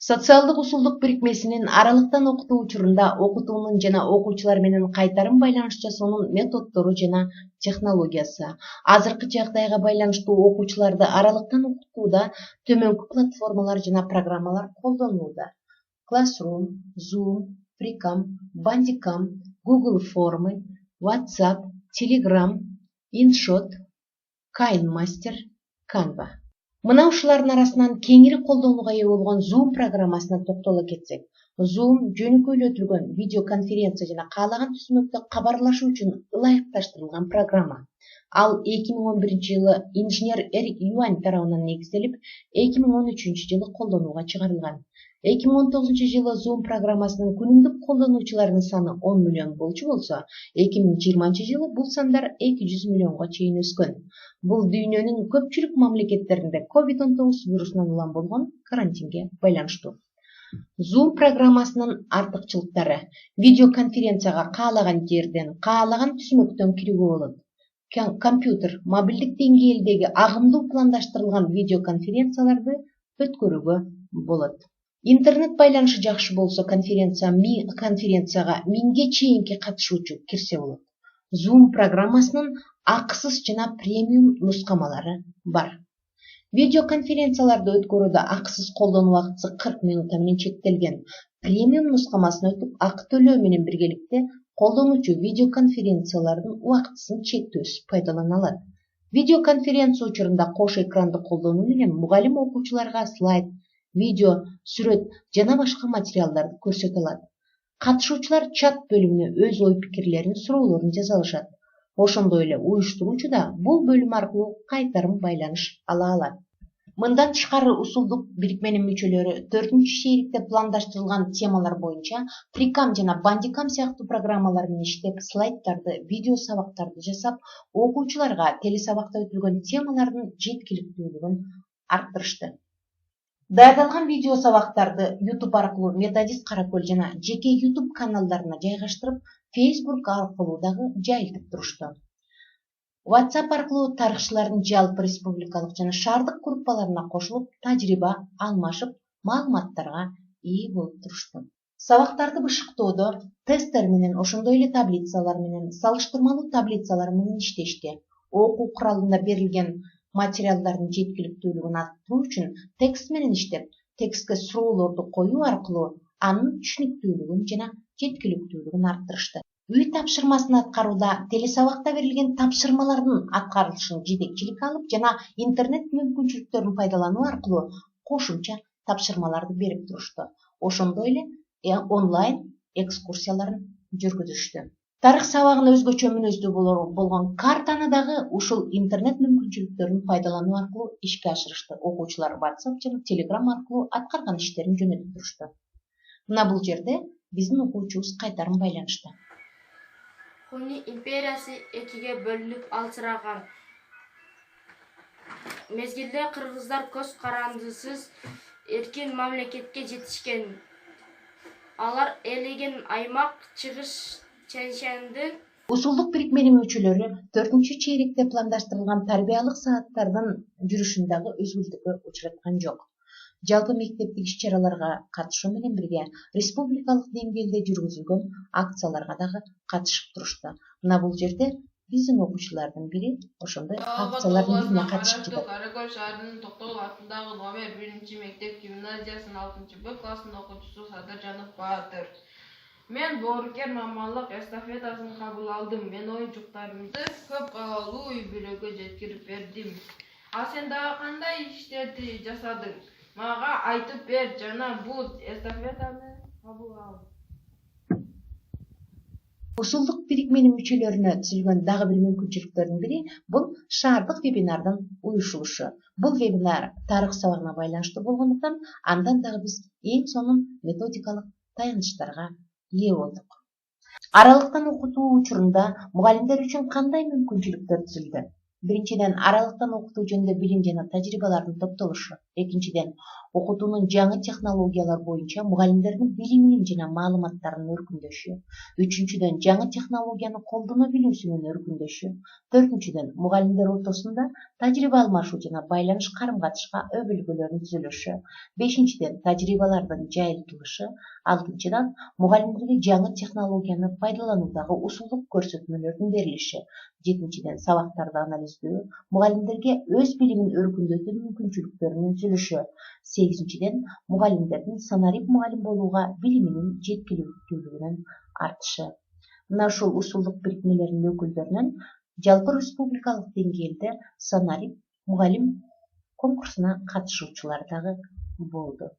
Социалдык усулдук бирикмесинин аралыктан окутуу учурунда окутуунун жана окуучулар менен кайтарым байланыш жасоонун методдору жана технологиясы. Азыркы жагдайга байланыштуу окуучуларды аралыктан окутууда төмөнкү платформалар жана программалар колдонулууда. Classroom, Zoom, Fricam, Bandicam, Google Формы, WhatsApp, Telegram, InShot, KineMaster, Canva. Мына ушулардын арасынан кеңири колдонууга ээ болгон Zoom программасына токтоло кетсек. Zoom жөнөкөйлөтүлгөн видеоконференция жана каалаган түзмөктө кабарлашуу үчүн ылайыкташтырылган программа. Ал 2011-жылы инженер Эрик Юань тарабынан негизделип, 2013-жылы колдонууга чыгарылган. 2019-жылы Zoom программасынын күнүмдүк колдонуучуларынын саны 10 миллион болчу болсо, 2020-жылы бул сандар 200 миллионго чейин өскөн. Бул дүйнөнүн көпчүлүк мамлекеттеринде COVID-19 вирусунан улам болгон карантинге байланыштуу. Zoom программасынын артыкчылыктары: видеоконференцияга каалаган жерден, каалаган түзмөктөн кирүүгө болот. Компьютер, мобилдик деңгээлдеги агымдуу пландаштырылган видеоконференцияларды өткөрүүгө болот. Интернет байланышы жакшы болсо, конференцияга 1000ге чейинки катышуучу кирсе болот. Zoom программасынын акысыз жана премиум нускамалары бар. Видеоконференцияларды өткөрүүдө акысыз колдонуу убактысы 40 минутта менен чектелген. Премиум нускамасын өтүп, акы төлөө менен биргеликте колдонуучу видеоконференциялардын убактысын чектөөсүз пайдалана алат. Видеоконференция учурунда кош экранды колдонуу менен мугалим окуучуларга слайд, видео, сүрөт жана башка материалдарды көрсөтө алат. Катышуучулар чат бөлүмүнө өз ой-пикирлерин, суроолорун жаза алышат. Ошондой эле уюштуруучу да бул бөлүм аркылуу кайтарым байланыш ала алат. Мындан тышкары усулдук бирикменин мүчөлөрү 4-чейрикте пландаштырылган темалар боюнча Fricam жана Bandicam сыяктуу программалар менен иштеп, слайддарды, видео сабактарды жасап, окуучуларга телесабакта өтүлгөн темалардын жеткиликтүүлүгүн арттырышты. Даярдалган видео сабактарды YouTube аркылуу Методист Каракөл жана жеке YouTube каналдарына жайгаштырып, Facebook аркылуу дагы жайылтып турушту. WhatsApp аркылуу тарыхчылардын жалпы республикалык жана шаардык группаларына кошулуп, тажрыйба алмашып, маалыматтарга ээ болуп турушту. Сабактарды бышыктоодо тесттер менен, ошондой эле таблицалар менен, салыштырмалуу таблицалар менен иштешти. Окуу куралында берилген материалдардын жеткиликтүүлүгүн арттыруу үчүн текст менен иштеп, текстке суроолорду коюу аркылуу анын түшүнүктүүлүгүн жана жеткиликтүүлүгүн арттырышты. Үй тапшырмасын аткарууда телесабакта берилген тапшырмалардын аткарылышын жетекчилик алып жана интернет мүмкүнчүлүктөрүн пайдалануу аркылуу кошумча тапшырмаларды берип турушту. Ошондой эле онлайн экскурсияларын жүргүзүштү. Тарых сабагына өзгөчө мүнөздүү болгон картаны дагы ушул интернет мүмкүнчүлүктөрүн пайдалануу аркылуу ишке ашырышты. Окуучулар WhatsApp жана Telegram аркылуу аткарган иштерин жөнөтүп турушту. Мына бул жерде биздин окуучубуз кайтарым байланышты. Хуни империясы экиге бөлүнүп алсыраган мезгилде кыргыздар көз карандысыз эркин мамлекетке жетишкен. Алар ээлеген аймак чыгыш Чеченди. Усулдук бирикменин мүчөлөрү 4-чейрикте пландаштырылган тарбиялык сааттардын жүрүшүн дагы өзгөртүүгө учраткан жок. Жалпы мектептик иш-чараларга катышуу менен бирге республикалык деңгээлде жүргүзүлгөн акцияларга дагы катышып турушту. Мына бул жерде биздин окуучулардын бири ошондой акциялардын бирине катышып жатат. Каракөл шаарынын Токтогул атындагы номер 1-мектеп гимназиясынын 6-Б классынын окуучусу Садыржанов Баатыр. Мен боорукер мамалык эстафетасын кабыл алдым. Мен оюнчуктарымды көп каалуу үй-бүлөгө жеткирип бердим. А сен дагы кандай иштерди жасадың? Мага айтып бер жана бул эстафетаны кабыл ал. Усулдук бирикменин мүчөлөрүнө түзүлгөн дагы бир мүмкүнчүлүктөрдүн бири бул шаардык вебинардын уюшулушу. Бул вебинар тарых сабагына байланыштуу болгондуктан андан дагы биз эң сонун методикалык таянычтарга ээ болдук. Аралыктан окутуу учурунда мугалимдер үчүн кандай мүмкүнчүлүктөр түзүлдү? Биринчиден, аралыктан окутуу жөнүндө билим жана тажрыйбалардын топтолушу. Экинчиден, окутуунун жаңы технологиялар боюнча мугалимдердин билиминин жана маалыматтарынын өркүндөшү. Үчүнчүдөн, жаңы технологияны колдоно билүүсүнүн өркүндөшү. Төртүнчүдөн, мугалимдер ортосунда тажрыйба алмашуу жана байланыш карым-катышка өбөлгөлөрүнүн түзүлүшү. Бешинчиден, тажрыйбалардын жайылтылышы. Алтынчыдан, мугалимдерге жаңы технологияны пайдалануудагы усулдук көрсөтмөлөрдүн берилиши. Жетинчиден, сабактарды анализдөө, мугалимдерге өз билимин өркүндөтүү мүмкүнчүлүктөрүнүн түзүлүшү. Сегизинчиден, мугалимдердин санарип мугалим болууга билиминин жеткиликтүүлүгүнүн артышы. Мына ушул усулдук бирикмелеринин өкүлдөрүнөн жалпы республикалык деңгээлде санарип мугалим конкурсуна катышуучулар дагы болду.